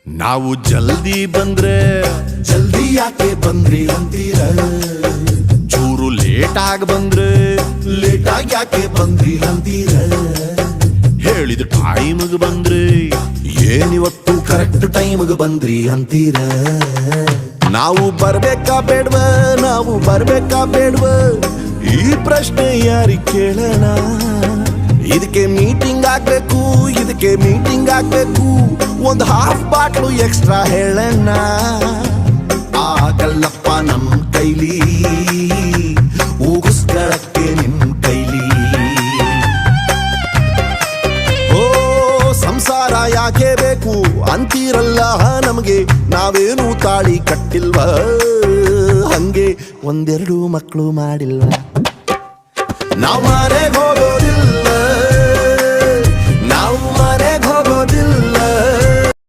ನಾವು ಜಲ್ದಿ ಬಂದ್ರೆ ಜಲ್ದಿ ಯಾಕೆ ಬಂದ್ರಿ ಅಂತೀರ, ಚೂರು ಲೇಟ್ ಆಗಿ ಬಂದ್ರೆ ಲೇಟಾಗಿ ಯಾಕೆ ಬಂದ್ರಿ ಅಂತೀರ, ಹೇಳಿದ ಟೈಮ್ಗೆ ಬಂದ್ರೆ ಏನಿವತ್ತು ಕರೆಕ್ಟ್ ಟೈಮ್ಗೆ ಬಂದ್ರಿ ಅಂತೀರ. ನಾವು ಬರ್ಬೇಕಾ ಬೇಡ್ವ, ನಾವು ಬರ್ಬೇಕಾ ಬೇಡ್ವ, ಈ ಪ್ರಶ್ನೆ ಯಾರಿಗೆ ಕೇಳೋಣ. ಇದಕ್ಕೆ ಮೀಟಿಂಗ್ ಆಗ್ಬೇಕು, ಇದಕ್ಕೆ ಮೀಟಿಂಗ್ ಆಗ್ಬೇಕು, ಒಂದು ಹಾಫ್ ಬಾಟ್ಲು ಎಕ್ಸ್ಟ್ರಾ ಹೇಳೋಣ. ಆಗಲ್ಲಪ್ಪ ನಮ್ ಕೈಲಿ, ಊಗಿಸ್ಗಳಕ್ಕೆ ನಿಮ್ ಕೈಲಿ. ಓ ಸಂಸಾರ ಯಾಕೆ ಬೇಕು ಅಂತೀರಲ್ಲ ನಮಗೆ, ನಾವೇನು ತಾಳಿ ಕಟ್ಟಿಲ್ವ, ಹಂಗೆ ಒಂದೆರಡು ಮಕ್ಕಳು ಮಾಡಿಲ್ವ. ನಾವ್ ಮನೆಗೆ ಹೋಗೋದು